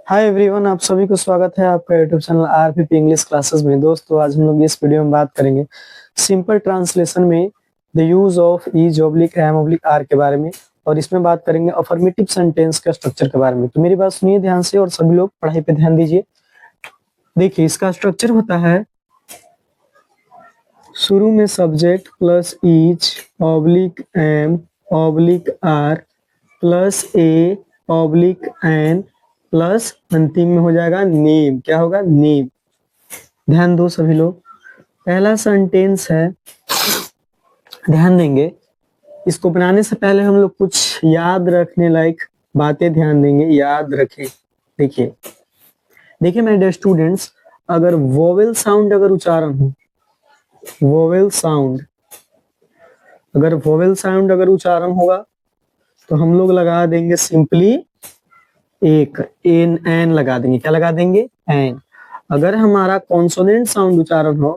Hi everyone, आप सभी को स्वागत है आपका YouTube channel RPP English classes में। दोस्तों, आज हम लोग इस वीडियो में बात करेंगे सिंपल ट्रांसलेशन में the use of is oblique am oblique are के बारे में, और इसमें बात करेंगे अफर्मेटिव सेंटेंस के स्ट्रक्चर के बारे में। तो मेरी बात सुनिए ध्यान से और सभी लोग पढ़ाई पे ध्यान दीजिए। देखिए, इसका स्ट्रक्चर होता है शुरू में subject plus is oblique am oblique are plus a oblique an plus अंतिम में हो जाएगा नेम। क्या होगा? नेम। ध्यान दो सभी लोग। पहला सेंटेंस है, ध्यान देंगे। इसको बनाने से पहले हम लोग कुछ याद रखने लायक बातें ध्यान देंगे, याद रखें। देखिए देखिए मेरे डियर स्टूडेंट्स, अगर वोवेल साउंड अगर उच्चारण हो, वोवेल साउंड अगर उच्चारण होगा तो हम लोग लगा देंगे सिंपली एक एन लगा देंगे। क्या लगा देंगे? एन। अगर हमारा कॉन्सोनेंट साउंड उच्चारण हो,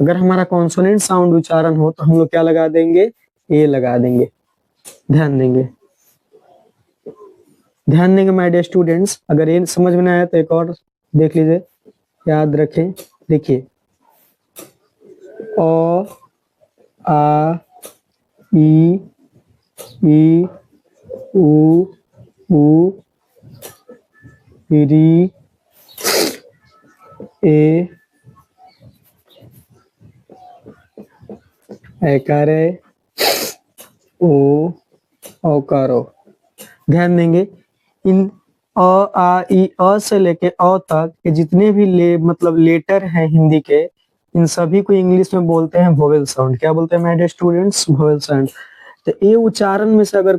अगर हमारा कॉन्सोनेंट साउंड उच्चारण हो तो हम लोग क्या लगा देंगे? ए लगा देंगे। ध्यान देंगे माय डियर स्टूडेंट्स। अगर ये समझ में नहीं आया तो एक और देख लीजिए, याद रखें। देखिए, ओ आ ई ई उ री ए एकारे ओ औकारो। ध्यान देंगे, इन अ आ ई अ से लेके अ तक के जितने भी मतलब लेटर हैं हिंदी के, इन सभी को इंग्लिश में बोलते हैं वोवेल साउंड। क्या बोलते हैं my dear students? Vowel sound. तो ये उच्चारण में से अगर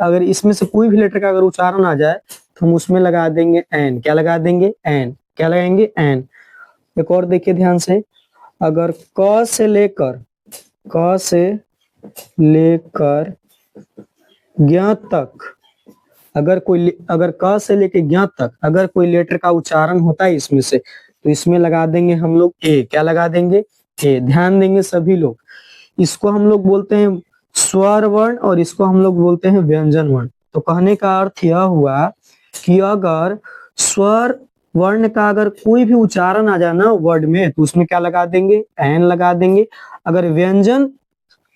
अगर इसमें से कोई भी लेटर का अगर उच्चारण आ जाए तो हम उसमें लगा देंगे एन। क्या लगा देंगे? एन। क्या लगाएंगे? एन। एक और देखिए ध्यान से, अगर क से लेकर ज्ञ तक, अगर क से लेकर ज्ञ तक अगर कोई लेटर का उच्चारण होता है इसमें से, तो इसमें लगा देंगे हम लोग ए। क्या लगा देंगे? ए। ध्यान देंगे सभी लोग, इसको हम लोग बोलते हैं स्वर वर्ण और इसको हम लोग बोलते हैं व्यंजन वर्ण। तो कहने का अर्थ यह हुआ कि अगर स्वर वर्ण का अगर कोई भी उच्चारण आ जाए ना वर्ड में, तो उसमें क्या लगा देंगे? एन लगा देंगे। अगर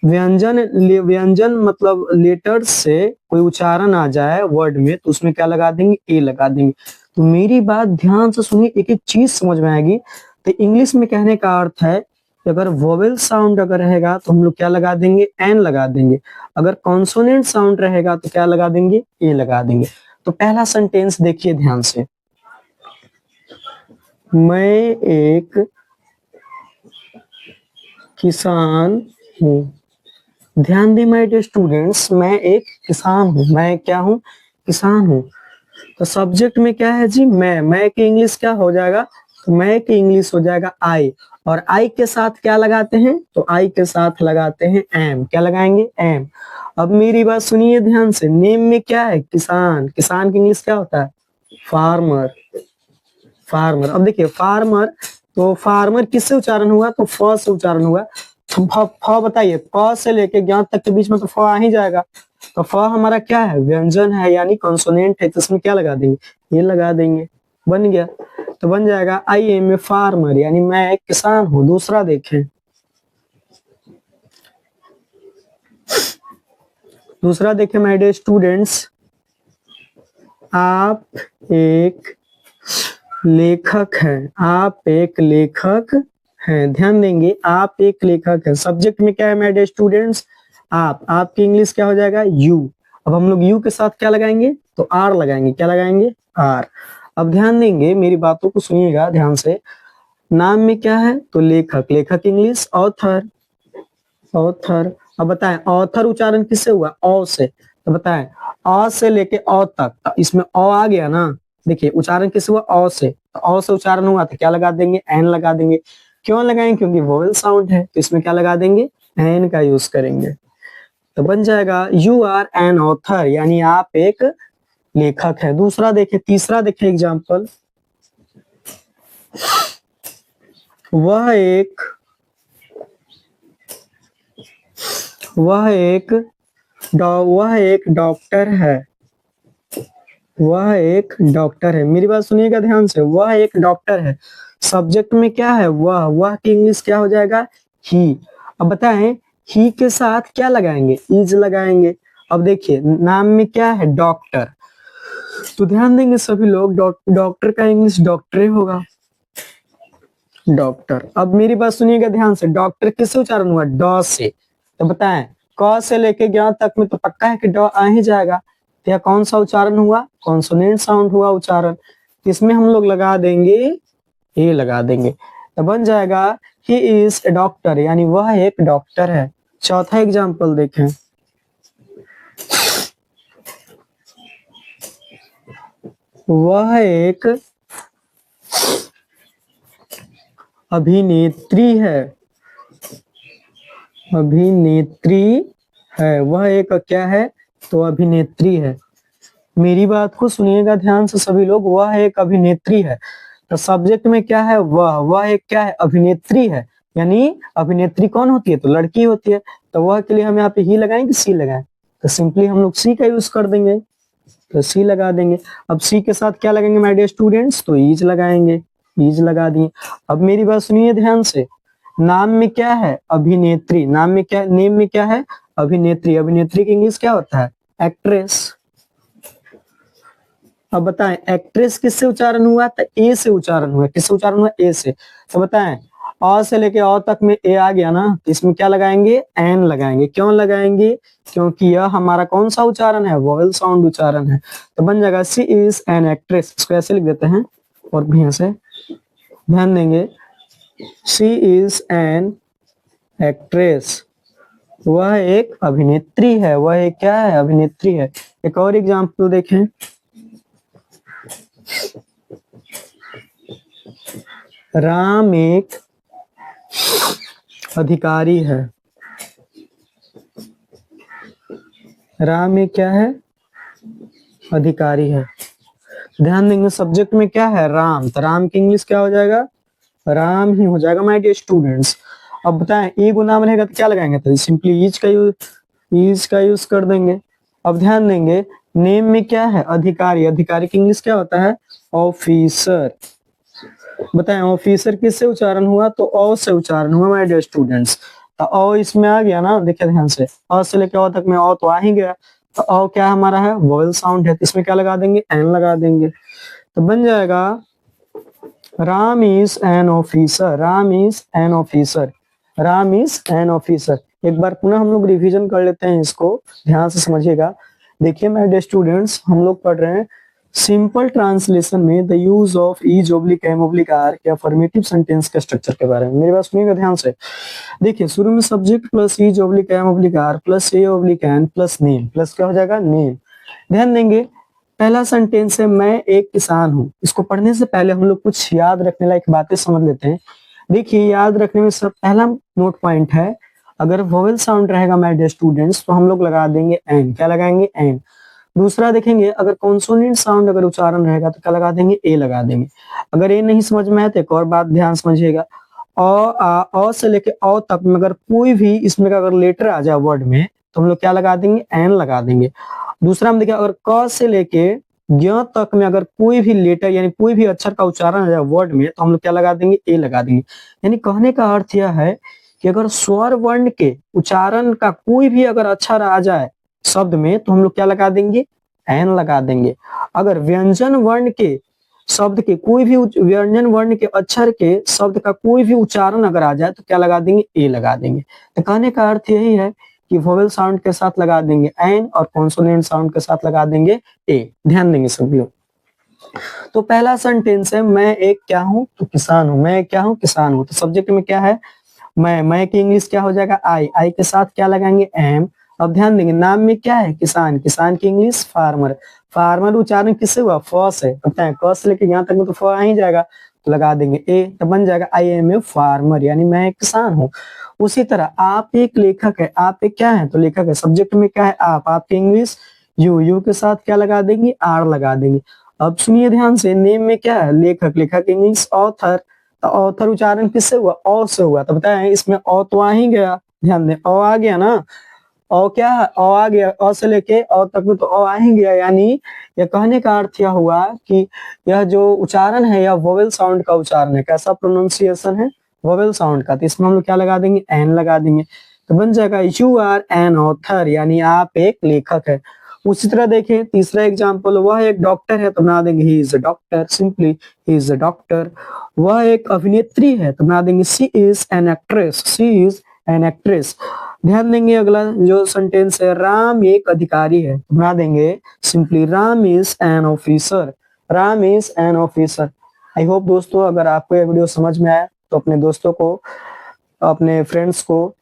व्यंजन मतलब लेटर्स से कोई उच्चारण आ जाए वर्ड में, तो उसमें क्या लगा देंगे? ए लगा देंगे। तो मेरी बात ध्यान से सुनिए, एक एक चीज समझ में आएगी। तो इंग्लिश में कहने का अर्थ है, अगर वोवेल साउंड अगर रहेगा तो हम लोग क्या लगा देंगे? एन लगा देंगे। अगर कॉन्सोनेंट साउंड रहेगा तो क्या लगा देंगे? ए लगा देंगे। तो पहला सेंटेंस देखिए ध्यान से, मैं एक किसान हूँ। ध्यान दें माय डियर स्टूडेंट्स, मैं एक किसान हूँ। मैं क्या हूँ? किसान हूँ। तो सब्जेक्ट में क्या है जी? मैं की इंग्लिश क्या हो जाएगा? तो मैं की इंग्लिश हो जाएगा आई। और आई के साथ क्या लगाते हैं? तो आई के साथ लगाते हैं एम। क्या लगाएंगे? एम। अब मेरी बात सुनिए ध्यान से, नेम में क्या है? किसान। किसान की इंग्लिश क्या होता है? फार्मर। अब देखिए फार्मर, तो फार्मर किससे उच्चारण हुआ? तो फ से उच्चारण हुआ। तो फ बताइए, प से लेके ज्ञ तक के बीच में तो फ आ ही जाएगा। तो फ हमारा क्या है? व्यंजन है, यानी कॉन्सोनेंट है। तो इसमें क्या लगा देंगे? ये लगा देंगे। बन गया। तो बन जाएगा आई एम ए फार्मर, यानी मैं एक किसान हूँ। दूसरा देखें, माय डियर स्टूडेंट्स, आप एक लेखक हैं। आप एक लेखक हैं। ध्यान देंगे, आप एक लेखक हैं। सब्जेक्ट में क्या है माय डियर स्टूडेंट्स? आप। आपकी इंग्लिश क्या हो जाएगा? यू। अब हम लोग यू के साथ क्या लगाएंगे? तो आर लगाएंगे। क्या लगाएंगे? आर। अब ध्यान देंगे, मेरी बातों को सुनिएगा ध्यान से। नाम में क्या है? तो लेखक। लेखक इंग्लिश ऑथर। अब बताएं, ऑथर उच्चारण किससे हुआ? अ से। तो बताएं, अ से लेके अ तक, तो इसमें अ आ गया ना। देखिए उच्चारण किससे हुआ? अ से। तो अ से उच्चारण हुआ तो क्या लगा देंगे? एन लगा देंगे। क्यों लगाएंगे? क्योंकि वोवेल साउंड है, तो इसमें क्या लगा देंगे? एन का यूज करेंगे। तो बन जाएगा यू आर एन ऑथर, यानी आप एक लेखक है। दूसरा देखे, तीसरा देखे एग्जाम्पल, वह एक डॉक्टर है। वह एक डॉक्टर है। मेरी बात सुनिएगा ध्यान से, वह एक डॉक्टर है। सब्जेक्ट में क्या है? वह की इंग्लिश क्या हो जाएगा? ही। अब बताएं, ही के साथ क्या लगाएंगे? इज लगाएंगे। अब देखिए नाम में क्या है? डॉक्टर। तो ध्यान देंगे सभी लोग, डॉक्टर का इंग्लिश डॉक्टर होगा, डॉक्टर। अब मेरी बात सुनिएगा ध्यान से, डॉक्टर किससे उच्चारण हुआ? ड से। तो बताएं, क से लेके ज्ञ तक में तो पक्का है कि ड आ ही जाएगा। तो यह कौन सा उच्चारण हुआ? कॉन्सोनेंट साउंड हुआ उच्चारण। इसमें हम लोग लगा देंगे ए, लगा देंगे, तो बन जाएगा ही इज ए डॉक्टर, यानी वह एक डॉक्टर है। चौथा एग्जाम्पल देखें, वह एक अभिनेत्री है। अभिनेत्री है, वह एक क्या है? तो अभिनेत्री है। मेरी बात को सुनिएगा ध्यान से सभी लोग, वह एक अभिनेत्री है। तो सब्जेक्ट में क्या है? वह एक क्या है? अभिनेत्री है। यानी अभिनेत्री कौन होती है? तो लड़की होती है। तो वह के लिए हम यहाँ पे ही लगाएं कि सी लगाएं? तो सिंपली हम लोग सी का यूज कर देंगे, तो सी लगा देंगे। अब सी के साथ क्या लगाएंगे माय डियर स्टूडेंट्स? तो इज लगाएंगे, इज लगा दिए। अब मेरी बात सुनिए ध्यान से, नाम में क्या है? अभिनेत्री। नाम में क्या, नेम में क्या है? अभिनेत्री। अभिनेत्री की इंग्लिश क्या होता है? एक्ट्रेस। अब बताएं, एक्ट्रेस किससे उच्चारण हुआ? तो ए से उच्चारण हुआ। किससे उच्चारण हुआ? ए से। तो बताएं, अ से लेके अ तक में ए आ गया ना, तो इसमें क्या लगाएंगे? एन लगाएंगे। क्यों लगाएंगे? क्योंकि यह हमारा कौन सा उच्चारण है? वोवेल साउंड उच्चारण है। तो बन जाएगा सी इज एन एक्ट्रेस। इसको ऐसे लिख देते हैं और भी से ध्यान देंगे, सी इज एन एक्ट्रेस। वह एक अभिनेत्री है। वह एक क्या है? अभिनेत्री है। एक और एग्जाम्पल देखें, राम एक अधिकारी है। राम एक क्या है? अधिकारी है। ध्यान देंगे सब्जेक्ट में क्या है? राम। तो राम की इंग्लिश क्या हो जाएगा? राम ही हो जाएगा माय डियर स्टूडेंट्स। अब बताएं, ए को नाम रहेगा तो क्या लगाएंगे? तो सिंपली इज का यूज कर देंगे। अब ध्यान देंगे, नेम में क्या है? अधिकारी। अधिकारी की इंग्लिश क्या होता है? ऑफिसर। बताएं, ऑफिसर किससे उच्चारण हुआ? तो अ से उच्चारण हुआ माय डियर स्टूडेंट्स। तो अ इसमें आ गया ना, देखिए ध्यान से, अ से लेकर अ तक में अ तो आ ही गया। तो अ क्या हमारा है? वोवेल साउंड है। तो इसमें क्या लगा देंगे? एन लगा देंगे। तो बन जाएगा Ram is an officer. Ram is an officer. Ram is an officer. एक बार पुनः हम लोग रिवीजन कर लेते हैं, इसको ध्यान से समझिएगा। देखिए माय डियर स्टूडेंट्स, हम लोग पढ़ रहे हैं सिंपल ट्रांसलेशन में the use of is oblique am oblique are के अफर्मेटिव सेंटेंस के स्ट्रक्चर के बारे में। मेरी बात सुनिएगा ध्यान से। देखिए शुरू में subject plus is oblique am oblique are plus a oblique an plus name, plus क्या हो जाएगा? नेम। ध्यान देंगे, पहला सेंटेंस है मैं एक किसान हूँ। इसको पढ़ने से पहले हम लोग कुछ याद रखने लायक बातें समझ लेते हैं। देखिए याद रखने में सब पहला नोट पॉइंट है, अगर वोवेल साउंड रहेगा माय डियर स्टूडेंट्स तो हम लोग लगा देंगे एन। क्या लगाएंगे? एन। दूसरा देखेंगे, अगर कॉन्सोनेंट साउंड अगर उच्चारण रहेगा तो क्या लगा देंगे? ए लगा देंगे। अगर ए नहीं समझ में आए तो एक और बात ध्यान समझिएगा, अ से लेके अ तक में अगर कोई भी इसमें का अगर लेटर आ जाए वर्ड में तो हम लोग क्या लगा देंगे? एन लगा देंगे। दूसरा हम देखिए, अगर क से लेके ज्ञ तक में अगर कोई भी लेटर यानी कोई भी अक्षर का उच्चारण आ जाए वर्ड में तो हम लोग क्या लगा देंगे? ए लगा देंगे। यानी कहने का अर्थ यह है कि अगर स्वर वर्ण के उच्चारण का कोई भी अगर अक्षर आ जाए शब्द में तो हम लोग क्या लगा देंगे? एन लगा देंगे। अगर व्यंजन वर्ण के शब्द के कोई भी व्यंजन वर्ण के अक्षर के शब्द का कोई भी उच्चारण अगर आ जाए तो क्या लगा देंगे? ए लगा देंगे। तो कहने का अर्थ यही है कि वोवेल साउंड के साथ लगा देंगे एन और कॉन्सोनेंट साउंड के साथ लगा देंगे ए। ध्यान देंगे सभी लोग। तो पहला सेंटेंस है मैं एक क्या हूं? तो किसान हूं। मैं क्या हूं? किसान हूं। तो सब्जेक्ट में क्या है? मैं की इंग्लिश क्या हो जाएगा? आई। आई के साथ क्या लगाएंगे? एम। अब ध्यान देंगे, नाम में क्या है? किसान। किसान की इंग्लिश फार्मर। फार्मर उच्चारण किससे हुआ? फ से। पता है क से लेके यहाँ तक में तो फ आ ही जाएगा, तो लगा देंगे ए। तो बन जाएगा आई एम ए फार्मर, यानी मैं एक किसान हूँ। उसी तरह आप एक लेखक है। आप एक क्या है? तो लेखक है। सब्जेक्ट में क्या है? आप। आपकी इंग्लिश यू। यू के साथ क्या लगा देंगे? आर लगा देंगे। अब सुनिए ध्यान से, नेम में क्या है? लेखक। लेखक इंग्लिश ऑथर। तो ऑथर उच्चारण किससे हुआ? अ से हुआ। तो बताएं इसमें अ तो आ ही गया, ध्यान दें अ आ गया ना। औ क्या है? औ आ गया, अ से लेके औ तक में तो अ आ ही गया, यानी ये कहने का अर्थ यह हुआ कि यह जो उच्चारण है यह वोवेल साउंड का उच्चारण है। कैसा प्रोनाउंसिएशन है? वोवेल साउंड का। तो इसमें हम लोग क्या लगा देंगे? एन लगा देंगे। तो बन जाएगा यू आर एन ऑथर, यानी आप एक लेखक है। उसी तरह देखें तीसरा एग्जाम्पल, वह एक डॉक्टर है तो बना देंगे he is a doctor, simply he is a doctor. वह एक अभिनेत्री है तो बना देंगे she is an actress, she is an actress. ध्यान देंगे अगला जो सेंटेंस है, राम एक अधिकारी है तो बना देंगे simply Ram is an officer, Ram is an officer. I hope दोस्तों अगर आपको यह वीडियो समझ में आया तो अपने दोस्तों को, अपने फ्रेंड्स को,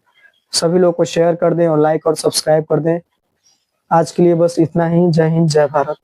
सभी लोग को शेयर कर दें और लाइक और सब्सक्राइब कर दें। आज के लिए बस इतना ही। जय हिंद, जय भारत।